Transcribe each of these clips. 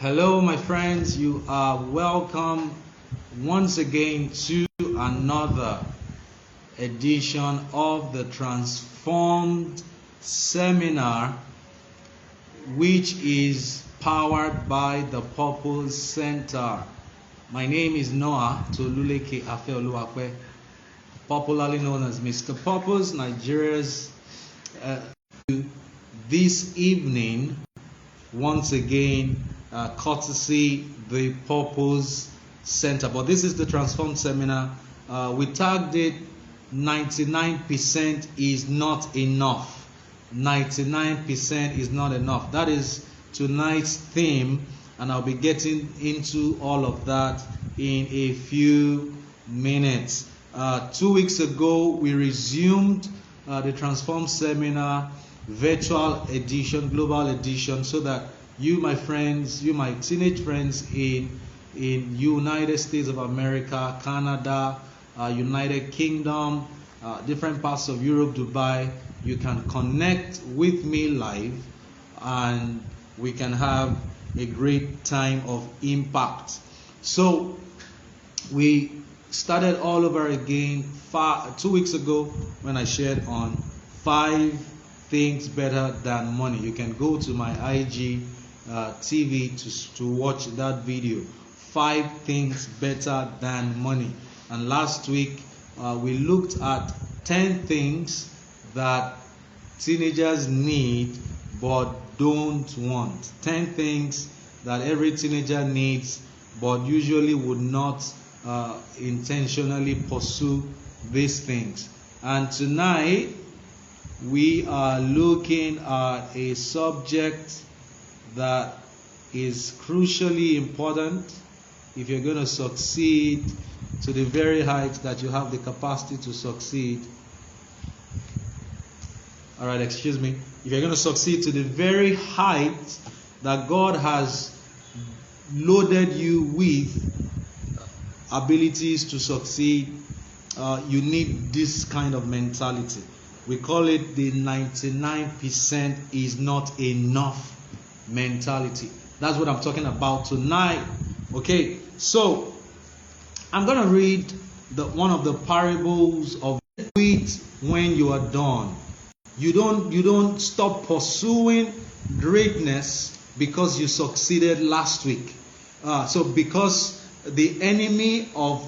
Hello, my friends. You are welcome once again to another edition of the Transformed Seminar, which is powered by the Purpose Center. My name is Noah Toluleke Afeoluwakwe, popularly known as Mr. Purpose, Nigeria's. This evening, once again, courtesy the Purpose Center. But this is the Transformed Seminar. We tagged it 99% is not enough. 99% is not enough. That is tonight's theme, and I'll be getting into all of that in a few minutes. 2 weeks ago, we resumed the Transformed Seminar virtual edition, global edition, so that you, my friends, you, my teenage friends in United States of America, Canada, United Kingdom, different parts of Europe, Dubai, you can connect with me live and we can have a great time of impact. So we started all over again 2 weeks ago when I shared on 5 things better than money. You can go to my IG TV to watch that video. 5 things better than money. And last week we looked at 10 things that teenagers need but don't want. 10 things that every teenager needs but usually would not intentionally pursue these things. And tonight we are looking at a subject that is crucially important if you're going to succeed to the very height that you have the capacity to succeed. All right, excuse me. If you're going to succeed to the very height that God has loaded you with abilities to succeed, you need this kind of mentality. We call it the 99% is not enough mentality. That's what I'm talking about tonight. Okay, so I'm going to read one of the parables of it when you are done. You don't stop pursuing greatness because you succeeded last week. So because the enemy of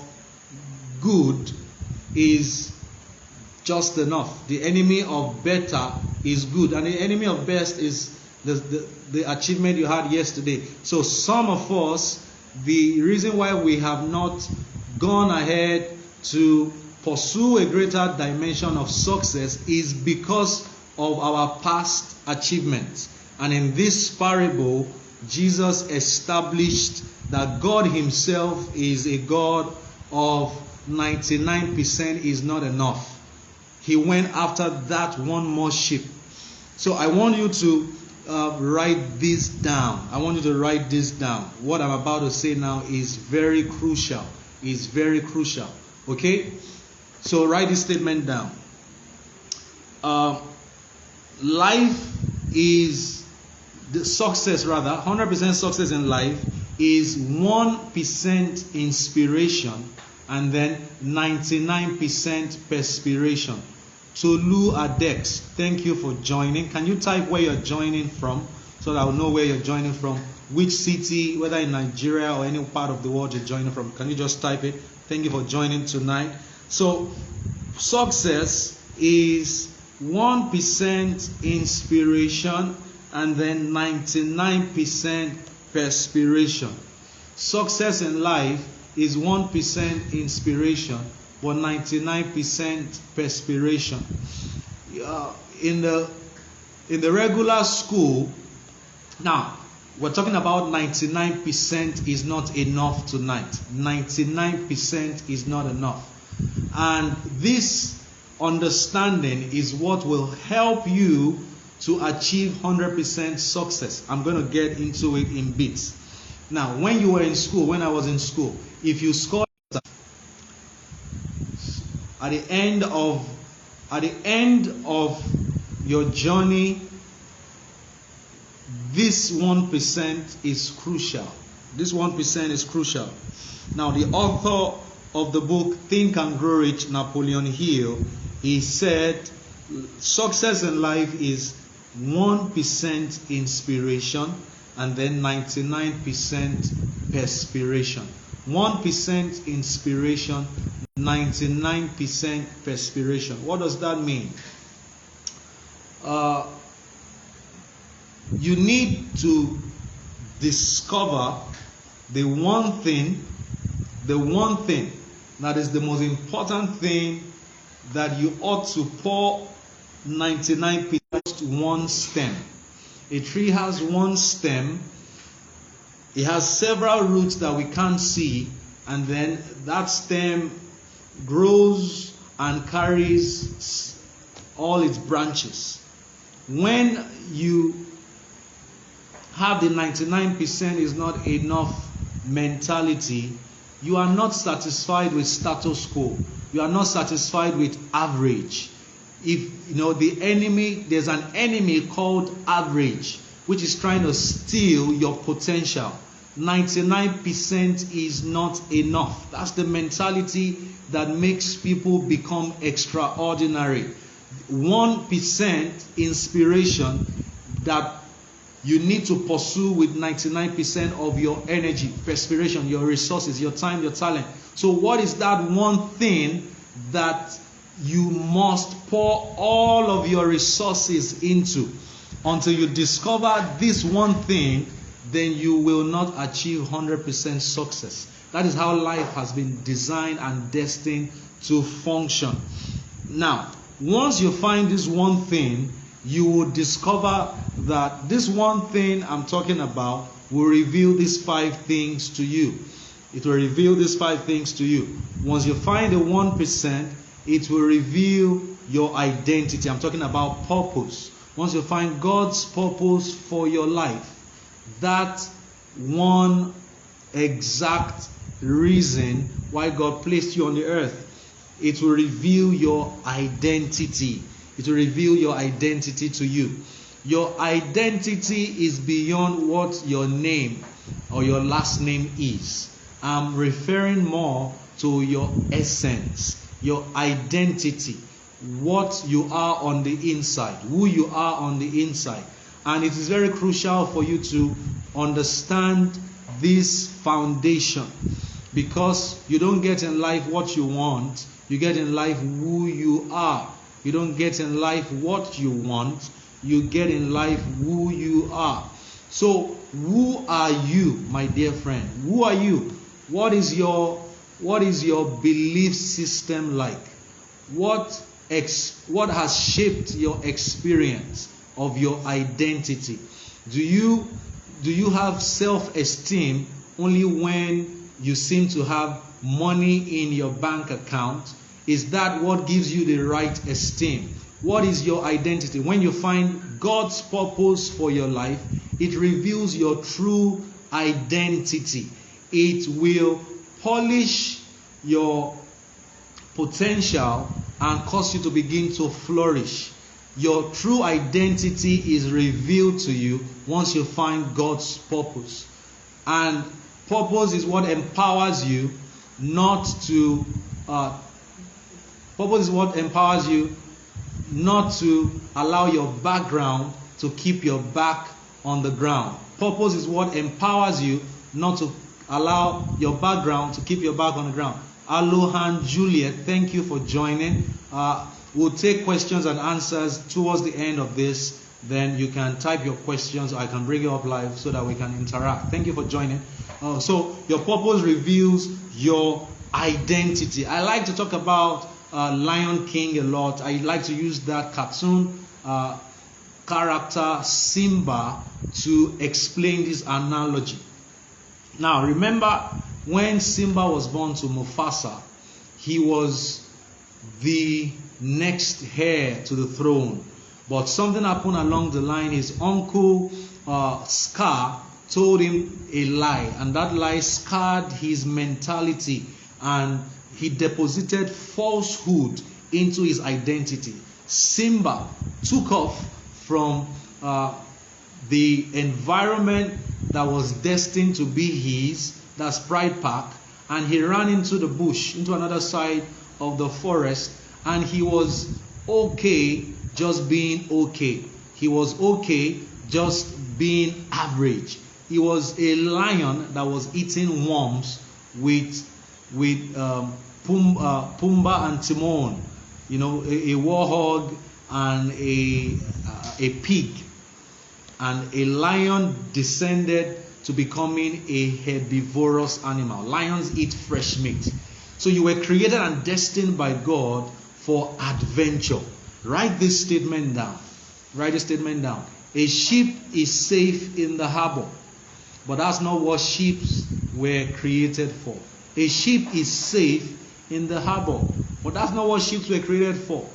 good is just enough. The enemy of better is good, and the enemy of best is the achievement you had yesterday. So some of us, the reason why we have not gone ahead to pursue a greater dimension of success is because of our past achievements. And in this parable, Jesus established that God himself is a God of 99% is not enough. He went after that one more sheep. So I want you to write this down. I want you to write this down. What I'm about to say now is very crucial. Is very crucial. Okay? So write this statement down. Life is the success, rather 100% success in life is 1% inspiration and then 99% perspiration. Tolu Adex, thank you for joining. Can you type where you're joining from so that I'll know where you're joining from, which city, whether in Nigeria or any part of the world you're joining from? Can you just type it? Thank you for joining tonight. So success is 1% inspiration and then 99% perspiration. Success in life is 1% inspiration but 99% perspiration. In the regular school, now we're talking about 99% is not enough tonight. 99% is not enough. And this understanding is what will help you to achieve 100% success. I'm going to get into it in bits. Now, when you were in school, when I was in school, if you scored at the end of your journey, this 1% is crucial. This 1% is crucial. Now, the author of the book Think and Grow Rich, Napoleon Hill, he said success in life is 1% inspiration and then 99% perspiration. 1% inspiration, 99% perspiration. What does that mean? You need to discover the one thing that is the most important thing that you ought to pour 99% one stem. A tree has one stem. It has several roots that we can't see, and then that stem grows and carries all its branches. When you have the 99% is not enough mentality, you are not satisfied with status quo. You are not satisfied with average. If you know the enemy, there's an enemy called average, which is trying to steal your potential. 99% is not enough. That's the mentality that makes people become extraordinary. 1% inspiration that you need to pursue with 99% of your energy, perspiration, your resources, your time, your talent. So what is that one thing that you must pour all of your resources into? Until you discover this one thing, then you will not achieve 100% success. That is how life has been designed and destined to function. Now, once you find this one thing, you will discover that this one thing I'm talking about will reveal these 5 things to you. It will reveal these 5 things to you. Once you find the 1%, it will reveal your identity. I'm talking about purpose. Once you find God's purpose for your life, that one exact reason why God placed you on the earth, it will reveal your identity. It will reveal your identity to you. Your identity is beyond what your name or your last name is. I'm referring more to your essence, your identity, what you are on the inside, who you are on the inside. And it is very crucial for you to understand this foundation, because you don't get in life what you want, you get in life who you are. You don't get in life what you want, you get in life who you are. So, who are you, my dear friend? Who are you? What is your belief system like? What has shaped your experience of your identity? Do you have self-esteem only when you seem to have money in your bank account? Is that what gives you the right esteem? What is your identity? When you find God's purpose for your life, it reveals your true identity. It will polish your potential and cause you to begin to flourish. Your true identity is revealed to you once you find God's purpose. And purpose is what empowers you not to allow your background to keep your back on the ground. Purpose is what empowers you not to allow your background to keep your back on the ground. Alohan Juliet, thank you for joining. We'll take questions and answers towards the end of this. Then you can type your questions, or I can bring you up live so that we can interact. Thank you for joining. So your purpose reveals your identity. I like to talk about Lion King a lot. I like to use that cartoon character Simba to explain this analogy. Now remember, when Simba was born to Mufasa, he was the next heir to the throne. But something happened along the line. His uncle Scar told him a lie, and that lie scarred his mentality, and he deposited falsehood into his identity. Simba took off from the environment that was destined to be his, that's Pride Park, and he ran into the bush, into another side of the forest, and he was okay just being okay. He was okay just being average. He was a lion that was eating worms with Pumbaa and Timon, you know, a warhog and a pig. And a lion descended to becoming a herbivorous animal. Lions eat fresh meat. So you were created and destined by God for adventure. Write this statement down. Write this statement down. A ship is safe in the harbor, but that's not what ships were created for. A ship is safe in the harbor, but that's not what ships were created for.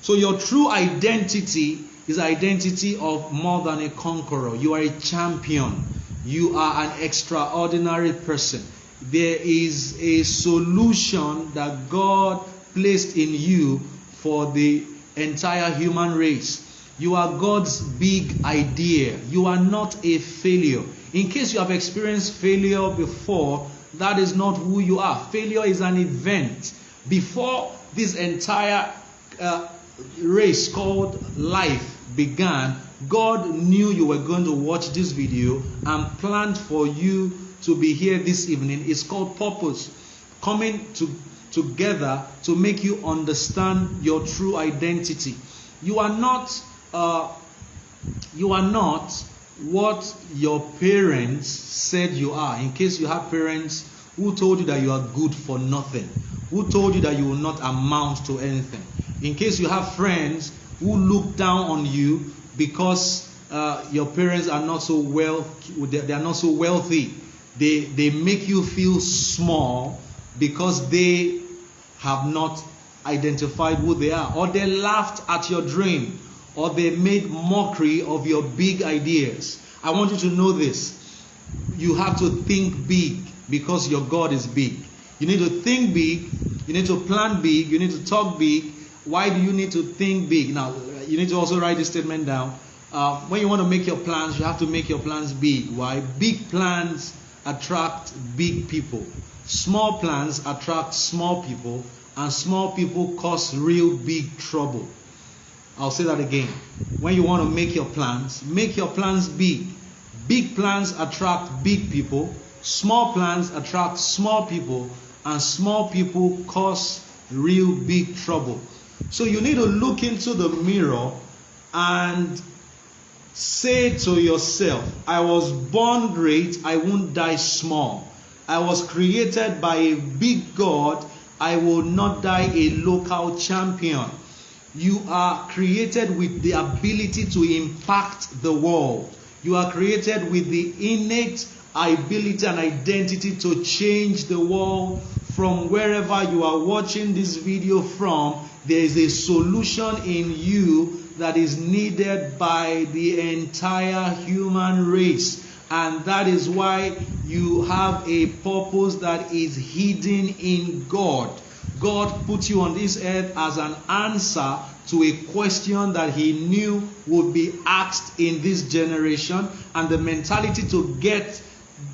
So your true identity is identity of more than a conqueror. You are a champion. You are an extraordinary person. There is a solution that God placed in you for the entire human race. You are God's big idea. You are not a failure. In case you have experienced failure before, that is not who you are. Failure is an event. Before this entire race called life began, God knew you were going to watch this video and planned for you to be here this evening. It's called purpose. Coming together to make you understand your true identity. You are not what your parents said you are. In case you have parents who told you that you are good for nothing, who told you that you will not amount to anything. In case you have friends who look down on you because your parents are not so they are not so wealthy. They make you feel small because they have not identified who they are, or they laughed at your dream, or they made mockery of your big ideas. I want you to know this. You have to think big because your God is big. You need to think big, you need to plan big, you need to talk big. Why do you need to think big? Now, you need to also write this statement down. When you want to make your plans, you have to make your plans big. Why? Big plans attract big people. Small plans attract small people, and small people cause real big trouble. I'll say that again. When you want to make your plans big. Big plans attract big people. Small plans attract small people, and small people cause real big trouble. So you need to look into the mirror and say to yourself, I was born great, I won't die small. I was created by a big God, I will not die a local champion. You are created with the ability to impact the world. You are created with the innate ability and identity to change the world. From wherever you are watching this video from, there is a solution in you that is needed by the entire human race. And that is why you have a purpose that is hidden in God. God put you on this earth as an answer to a question that he knew would be asked in this generation. And the mentality to get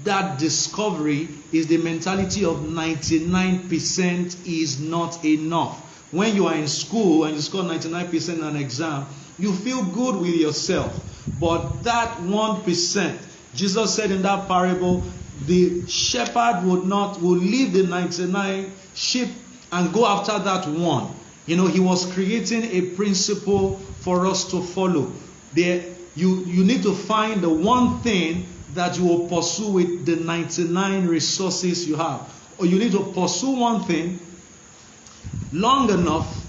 that discovery is the mentality of 99% is not enough. When you are in school and you score 99% in an exam, you feel good with yourself. But that 1%, Jesus said in that parable, the shepherd will leave the 99 sheep and go after that one. You know, he was creating a principle for us to follow. You need to find the one thing that you will pursue with the 99 resources you have. Or you need to pursue one thing long enough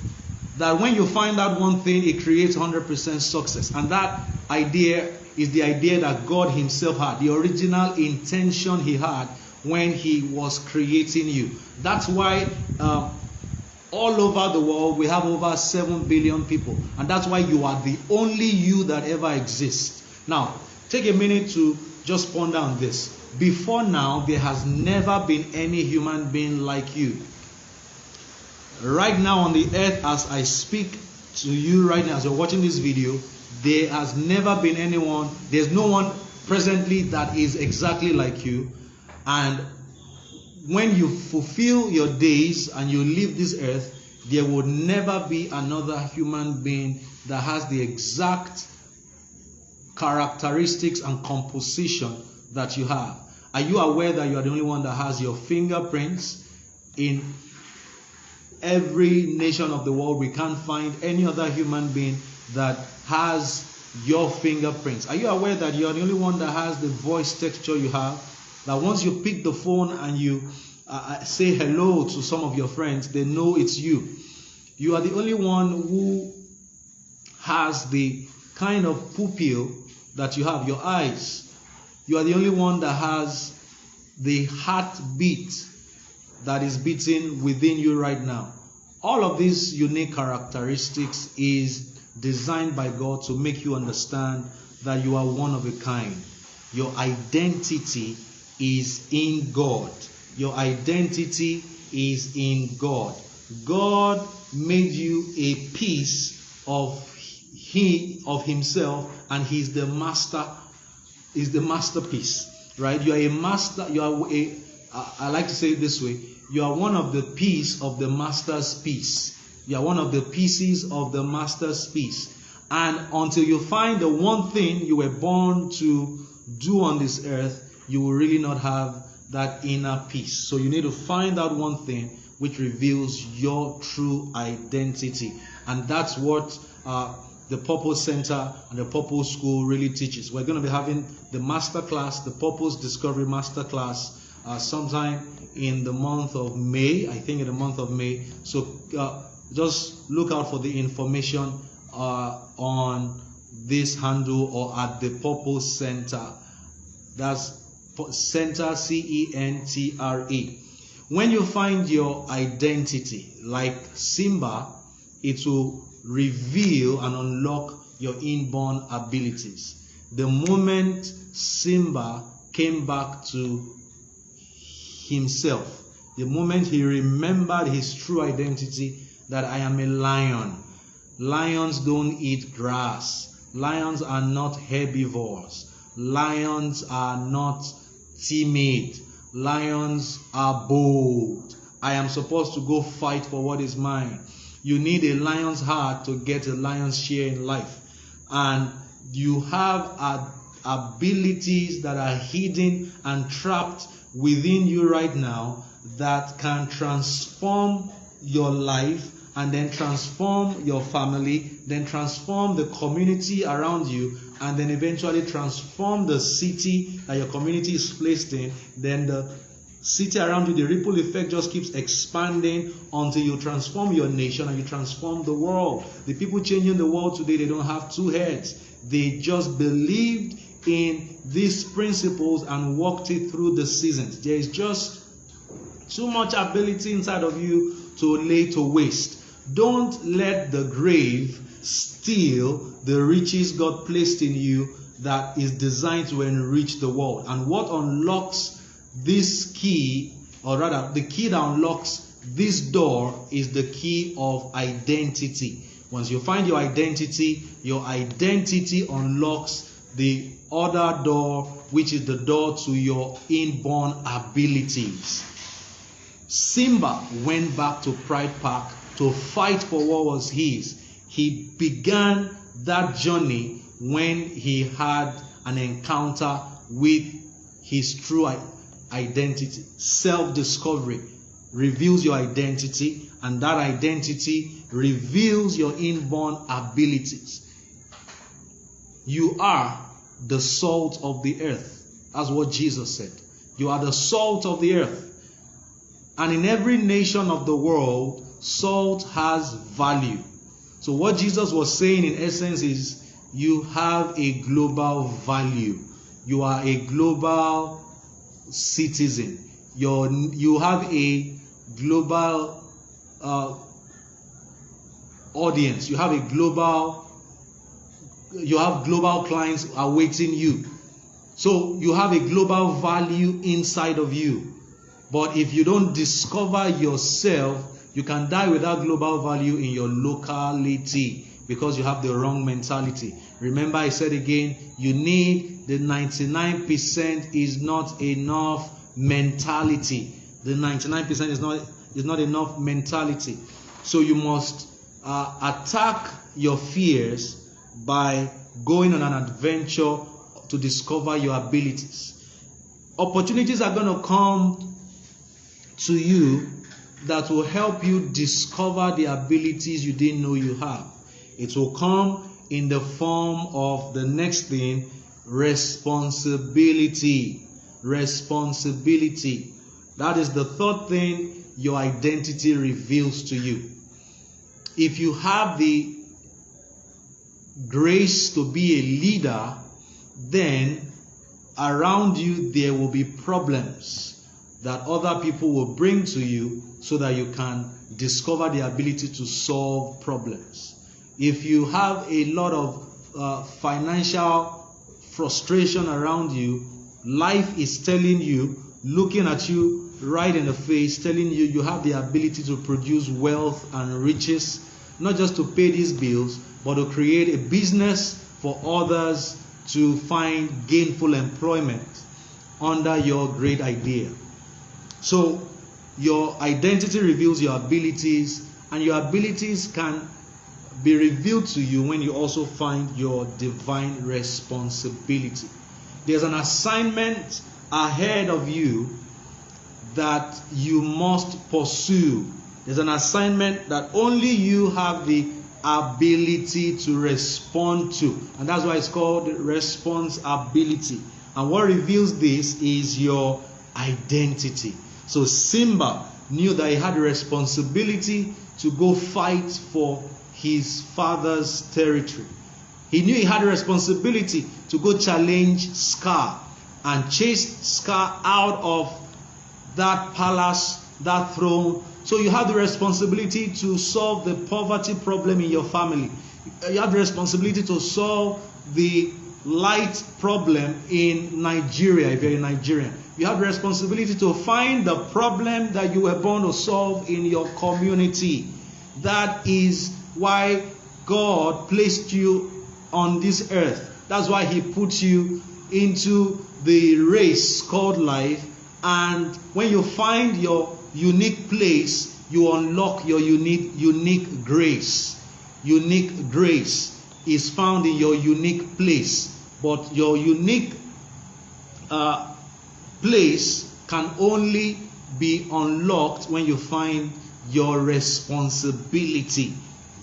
that when you find that one thing, it creates 100% success. And that idea is the idea that God himself had, the original intention he had when he was creating you. That's why all over the world we have over 7 billion people. And that's why you are the only you that ever exists. Now, take a minute to just ponder on this. Before now, there has never been any human being like you. Right now on the earth, as I speak to you right now, as you're watching this video, There has never been anyone, there's no one presently that is exactly like you. And when you fulfill your days and you leave this earth, there will never be another human being that has the exact characteristics and composition that you have. Are you aware that you are the only one that has your fingerprints? In every nation of the world, we can't find any other human being that has your fingerprints. Are you aware that you are the only one that has the voice texture you have? That once you pick the phone and you say hello to some of your friends, they know it's you. You are the only one who has the kind of pupil that you have, your eyes. You are the only one that has the heartbeat that is beating within you right now. All of these unique characteristics is designed by God to make you understand that you are one of a kind. Your identity is in God. Your identity is in God. God made you a piece of himself, and he's the master, is the masterpiece, right? You are a master, I like to say it this way, you are one of the piece of the master's piece. You are one of the pieces of the master's piece. And until you find the one thing you were born to do on this earth, you will really not have that inner peace. So you need to find out one thing which reveals your true identity. And that's what the Purpose Center and the Purpose School really teaches. We're going to be having the master class, the Purpose Discovery Master Class, sometime in the month of May, I think in the month of May. So just look out for the information on this handle or at the Purpose Center. That's Center, C-E-N-T-R-E. When you find your identity, like Simba, it will reveal and unlock your inborn abilities. The moment Simba came back to himself, the moment he remembered his true identity, that I am a lion. Lions don't eat grass. Lions are not herbivores. Lions are not timid. Lions are bold. I am supposed to go fight for what is mine. You need a lion's heart to get a lion's share in life. And you have abilities that are hidden and trapped within you right now that can transform your life, and then transform your family, then transform the community around you, and then eventually transform the city that your community is placed in. Then the city around you, the ripple effect just keeps expanding until you transform your nation and you transform the world. The people changing the world today, they don't have two heads. They just believed in these principles and walked it through the seasons. There is just too much ability inside of you to lay to waste. Don't let the grave steal the riches God placed in you that is designed to enrich the world. And what unlocks this key, or rather the key that unlocks this door, is the key of identity. Once you find your identity unlocks the other door, which is the door to your inborn abilities. Simba went back to Pride Park to fight for what was his. He began that journey when he had an encounter with his true identity. Self-discovery reveals your identity, and that identity reveals your inborn abilities. You are the salt of the earth. That's what Jesus said. You are the salt of the earth. And in every nation of the world, salt has value. So what Jesus was saying in essence is, you have a global value. You are a global citizen. You have a global audience. You have global clients awaiting you. So you have a global value inside of you. But if you don't discover yourself, you can die without global value in your locality because you have the wrong mentality. Remember, I said again, you need the 99% is not enough mentality. The 99% is not enough mentality. So you must attack your fears by going on an adventure to discover your abilities. Opportunities are going to come to you that will help you discover the abilities you didn't know you have. It will come in the form of the next thing, responsibility. Responsibility. That is the third thing your identity reveals to you. If you have the grace to be a leader, then around you there will be problems that other people will bring to you so that you can discover the ability to solve problems. If you have a lot of financial frustration around you, life is telling you, looking at you right in the face, telling you you have the ability to produce wealth and riches, not just to pay these bills, but to create a business for others to find gainful employment under your great idea. So your identity reveals your abilities, and your abilities can be revealed to you when you also find your divine responsibility. There's an assignment ahead of you that you must pursue. There's an assignment that only you have the ability to respond to, and that's why it's called responsibility. And what reveals this is your identity. So Simba knew that he had a responsibility to go fight for his father's territory. He knew he had a responsibility to go challenge Scar and chase Scar out of that palace, that throne. So you have the responsibility to solve the poverty problem in your family. You have the responsibility to solve the light problem in Nigeria, if you're a Nigerian. You have the responsibility to find the problem that you were born to solve in your community. That is why God placed you on this earth. That's why He put you into the race called life. And when you find your unique place, you unlock your unique grace. Unique grace is found in your unique place. But your unique place can only be unlocked when you find your responsibility.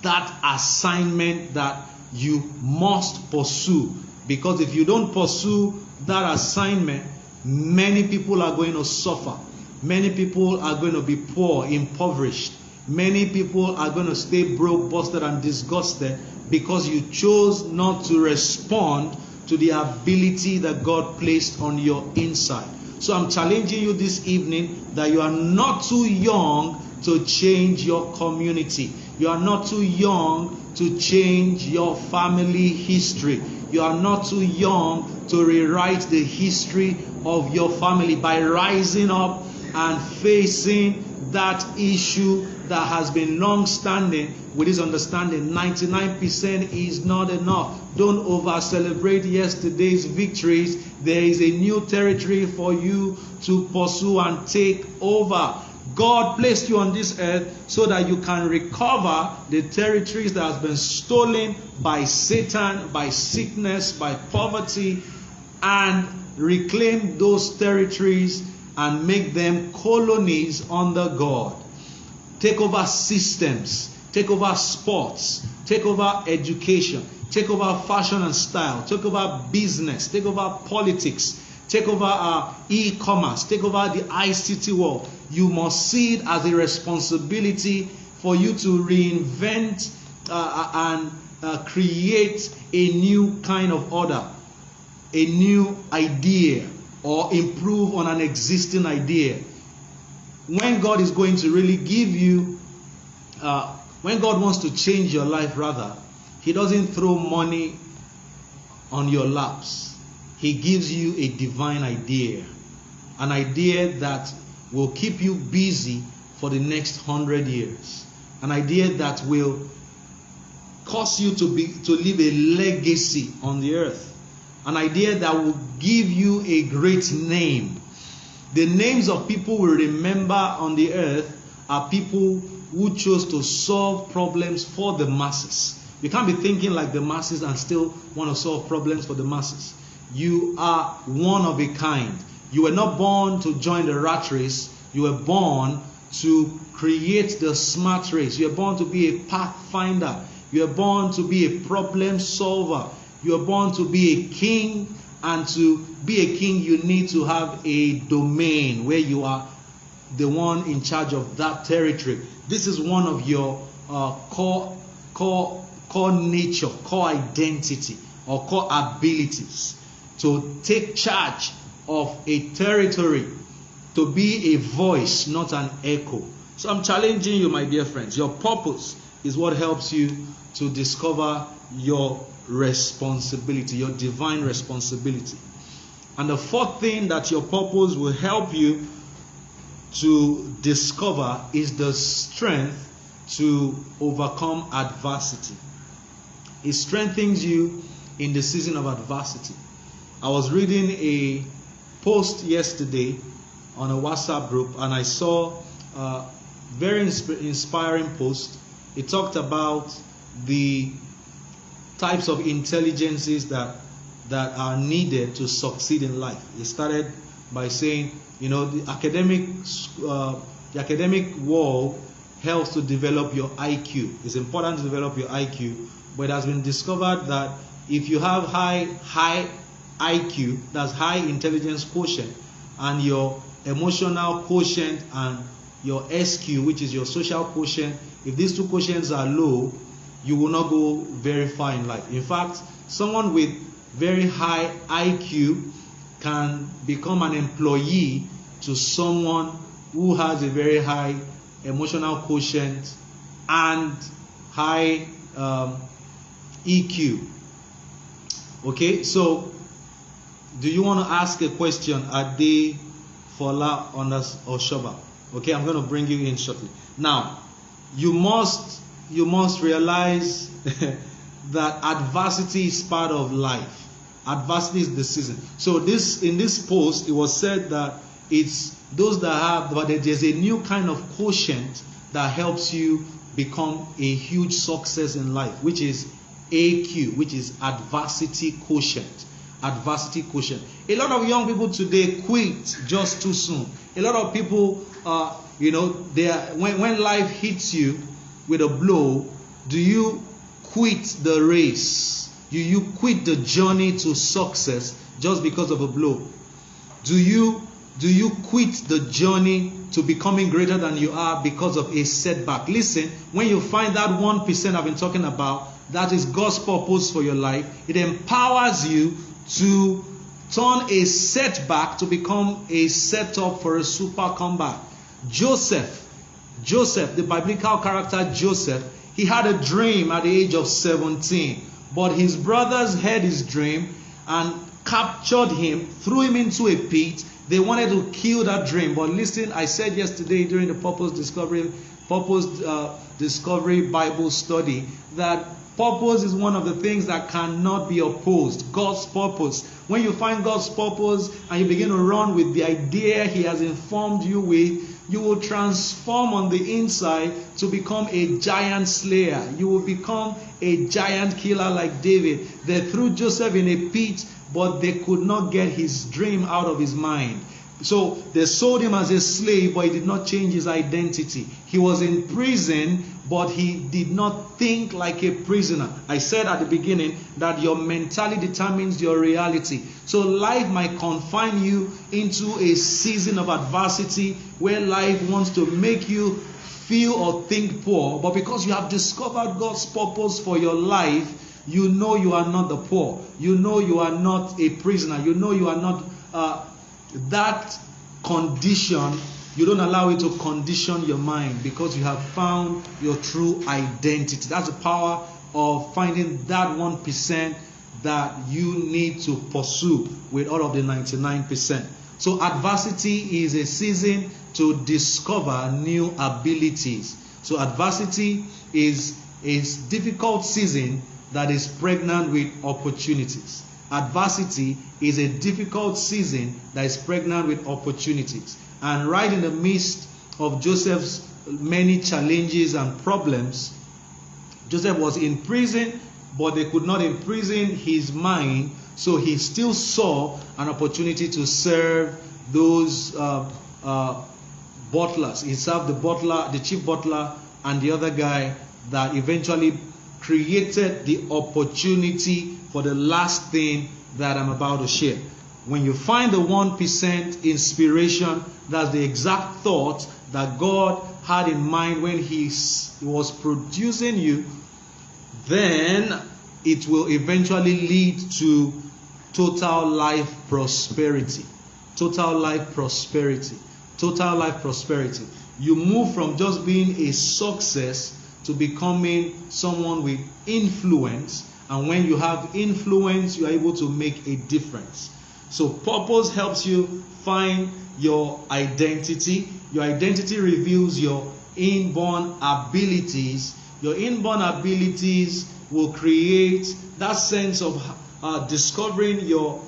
That assignment that you must pursue. Because if you don't pursue that assignment, many people are going to suffer. Many people are going to be poor, impoverished. Many people are going to stay broke, busted, and disgusted because you chose not to respond to the ability that God placed on your inside. So I'm challenging you this evening that you are not too young to change your community. You are not too young to change your family history. You are not too young to rewrite the history of your family by rising up and facing that issue that has been long-standing with this understanding. 99% is not enough. Don't over-celebrate yesterday's victories. There is a new territory for you to pursue and take over. God placed you on this earth so that you can recover the territories that has been stolen by Satan, by sickness, by poverty, and reclaim those territories and make them colonies under God. Take over systems, take over sports, take over education, take over fashion and style, take over business, take over politics, take over e-commerce, take over the ICT world. You must see it as a responsibility for you to reinvent and create a new kind of order, a new idea, or improve on an existing idea. When God is going to really give you, when God wants to change your life rather, He doesn't throw money on your laps. He gives you a divine idea. An idea that will keep you busy for the next 100 years. An idea that will cause you to leave a legacy on the earth. An idea that will give you a great name. The names of people we remember on the earth are people who chose to solve problems for the masses. You can't be thinking like the masses and still want to solve problems for the masses. You are one of a kind. You were not born to join the rat race. You were born to create the smart race. You were born to be a pathfinder. You were born to be a problem solver. You were born to be a king. And to be a king, you need to have a domain where you are the one in charge of that territory. This is one of your core nature, core identity, or core abilities, to take charge of a territory, to be a voice, not an echo. So I'm challenging you, my dear friends. Your purpose is what helps you to discover your responsibility, your divine responsibility. And the fourth thing that your purpose will help you to discover is the strength to overcome adversity. It strengthens you in the season of adversity. I was reading a post yesterday on a WhatsApp group, and I saw a very inspiring post. It talked about the types of intelligences that are needed to succeed in life. It started by saying, the academic world helps to develop your IQ. It's important to develop your IQ, but it has been discovered that if you have high IQ, that's high intelligence quotient, and your emotional quotient and your SQ, which is your social quotient, if these two quotients are low, you will not go very far in life. In fact, someone with very high IQ can become an employee to someone who has a very high emotional quotient and high EQ. Okay, so do you want to ask a question? Ade, Fola, Ondas, or Shoba? Okay, I'm going to bring you in shortly. Now, you must realize that adversity is part of life. Adversity is the season. So in this post, it was said that it's those that have, but there's a new kind of quotient that helps you become a huge success in life, which is AQ, which is adversity quotient. Adversity quotient. A lot of young people today quit just too soon. A lot of people, when life hits you with a blow, do you quit the race? Do you quit the journey to success just because of a blow? Do you quit the journey to becoming greater than you are because of a setback? Listen, when you find that 1% I've been talking about, that is God's purpose for your life. It empowers you to turn a setback to become a setup for a super comeback. Joseph, the biblical character Joseph, he had a dream at the age of 17, but his brothers heard his dream and captured him, threw him into a pit. They wanted to kill that dream. But listen, I said yesterday during the Purpose Discovery Bible study that purpose is one of the things that cannot be opposed. God's purpose. When you find God's purpose and you begin to run with the idea He has informed you with, you will transform on the inside to become a giant slayer. You will become a giant killer like David. They threw Joseph in a pit, but they could not get his dream out of his mind. So they sold him as a slave, but he did not change his identity. He was in prison, but he did not think like a prisoner. I said at the beginning that your mentality determines your reality. So life might confine you into a season of adversity where life wants to make you feel or think poor, but because you have discovered God's purpose for your life, you know you are not the poor. You know you are not a prisoner. You know you are not that condition. You don't allow it to condition your mind because you have found your true identity. That's the power of finding that 1% that you need to pursue with all of the 99%. So adversity is a season to discover new abilities. So adversity is a difficult season that is pregnant with opportunities. Adversity is a difficult season that is pregnant with opportunities. And right in the midst of Joseph's many challenges and problems, Joseph was in prison, but they could not imprison his mind, so he still saw an opportunity to serve those butlers. He served the butler, the chief butler, and the other guy that eventually created the opportunity for the last thing that I'm about to share. When you find the 1% inspiration, that's the exact thought that God had in mind when He was producing you, then it will eventually lead to total life prosperity. Total life prosperity. Total life prosperity. You move from just being a success to becoming someone with influence. And when you have influence, you are able to make a difference. So purpose helps you find your identity. Your identity reveals your inborn abilities. Your inborn abilities will create that sense of discovering your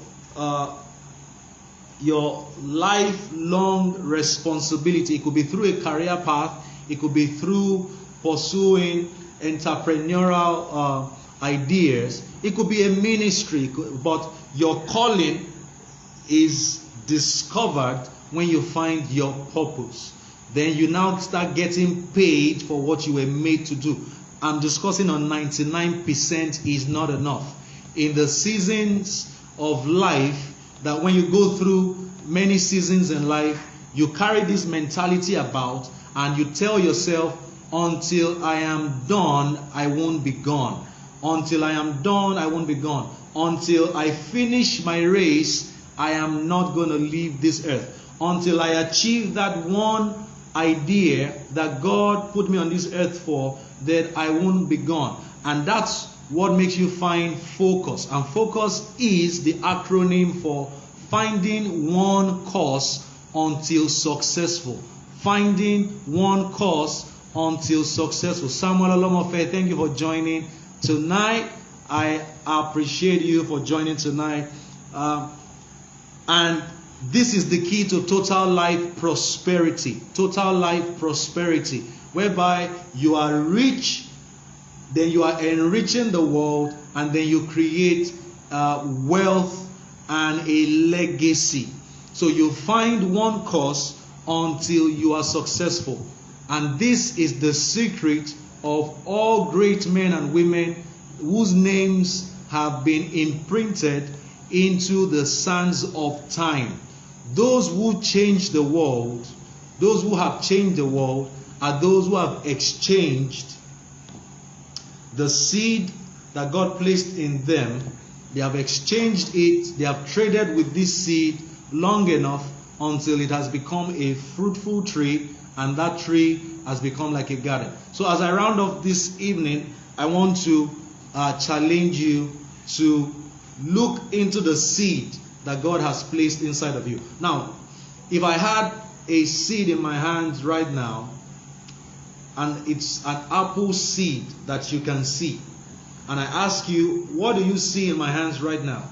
lifelong responsibility. It could be through a career path. It could be through pursuing entrepreneurial ideas. It could be a ministry, but your calling is discovered when you find your purpose. Then you now start getting paid for what you were made to do. I'm discussing on 99% is not enough. In the seasons of life, that when you go through many seasons in life, you carry this mentality about, and you tell yourself, until I am done, I won't be gone. Until I am done, I won't be gone. Until I finish my race, I am not going to leave this earth. Until I achieve that one idea that God put me on this earth for, then I won't be gone. And that's what makes you find focus. And focus is the acronym for finding one course until successful. Finding one course until successful. Samuel Olomofe, thank you for joining tonight. I appreciate you for joining tonight. And this is the key to total life prosperity. Total life prosperity, whereby you are rich, then you are enriching the world, and then you create wealth and a legacy. So you find one course until you are successful. And this is the secret of all great men and women whose names have been imprinted into the sands of time. Those who change the world, those who have changed the world, are those who have exchanged the seed that God placed in them. They have exchanged it, they have traded with this seed long enough until it has become a fruitful tree, and that tree has become like a garden. So as I round off this evening, I want to challenge you to look into the seed that God has placed inside of you. Now, if I had a seed in my hands right now, and it's an apple seed that you can see, and I ask you, what do you see in my hands right now?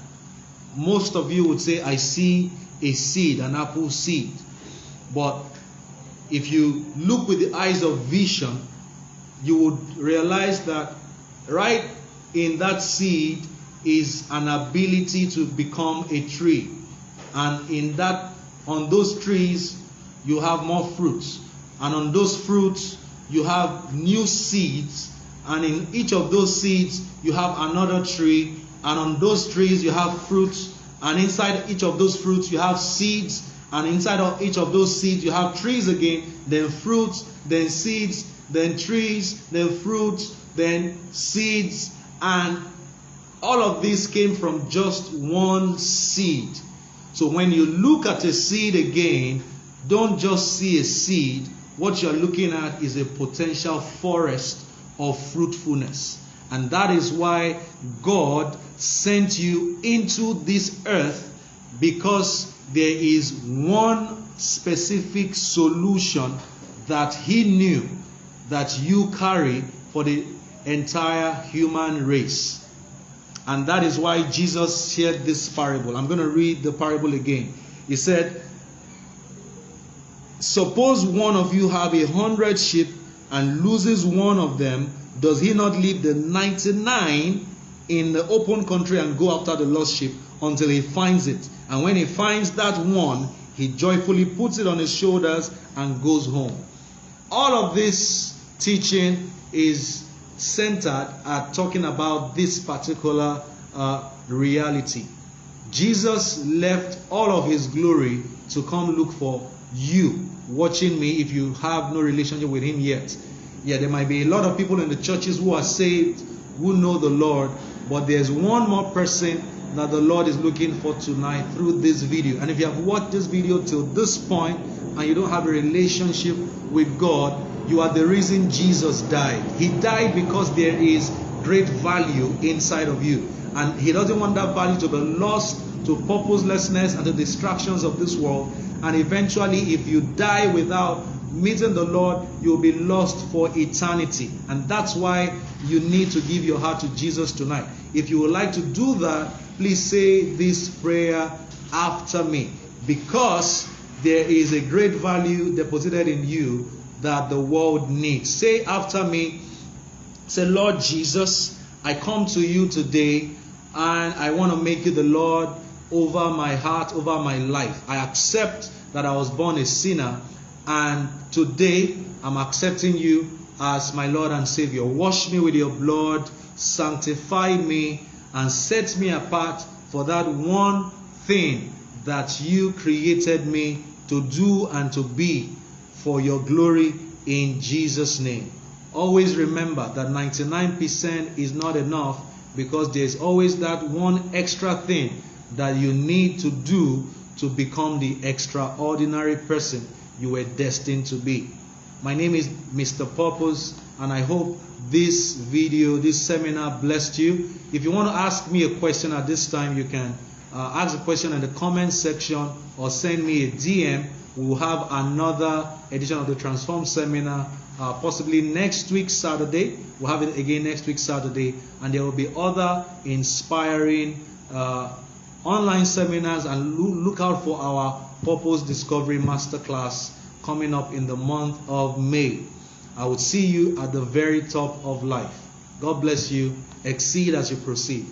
Most of you would say, I see a seed, an apple seed. But if you look with the eyes of vision, you would realize that right in that seed is an ability to become a tree. And in that, on those trees, you have more fruits. And on those fruits, you have new seeds. And in each of those seeds, you have another tree. And on those trees, you have fruits. And inside each of those fruits, you have seeds. And inside of each of those seeds, you have trees again, then fruits, then seeds, then trees, then fruits, then seeds. And all of this came from just one seed. So when you look at a seed again, don't just see a seed. What you're looking at is a potential forest of fruitfulness. And that is why God sent you into this earth, because there is one specific solution that He knew that you carry for the entire human race. And that is why Jesus shared this parable. I'm going to read the parable again. He said, suppose one of you have 100 sheep and loses one of them, does he not leave the 99 in the open country and go after the lost sheep until he finds it? And when he finds that one, he joyfully puts it on his shoulders and goes home. All of this teaching is centered at talking about this particular reality. Jesus left all of his glory to come look for you watching me if you have no relationship with him yet. Yeah, there might be a lot of people in the churches who are saved, who know the Lord, but there's one more person that the Lord is looking for tonight through this video. And if you have watched this video till this point and you don't have a relationship with God, you are the reason Jesus died. He died because there is great value inside of you. And he doesn't want that value to be lost to purposelessness and the distractions of this world. And eventually, if you die without meeting the Lord, you'll be lost for eternity. And that's why you need to give your heart to Jesus tonight. If you would like to do that, please say this prayer after me, because there is a great value deposited in you that the world needs. Say after me. Say, Lord Jesus, I come to you today and I want to make you the Lord over my heart, over my life. I accept that I was born a sinner, and today I'm accepting you as my Lord and Savior. Wash me with your blood, sanctify me, and set me apart for that one thing that you created me to do and to be for your glory, in Jesus' name. Always remember that 99% is not enough, because there's always that one extra thing that you need to do to become the extraordinary person you were destined to be. My name is Mr. Purpose, and I hope this video, this seminar blessed you. If you want to ask me a question at this time, you can ask a question in the comment section or send me a DM. We will have another edition of the Transform Seminar possibly next week Saturday. We'll have it again next week Saturday, and there will be other inspiring online seminars, and look out for our Purpose Discovery Masterclass coming up in the month of May. I will see you at the very top of life. God bless you. Exceed as you proceed.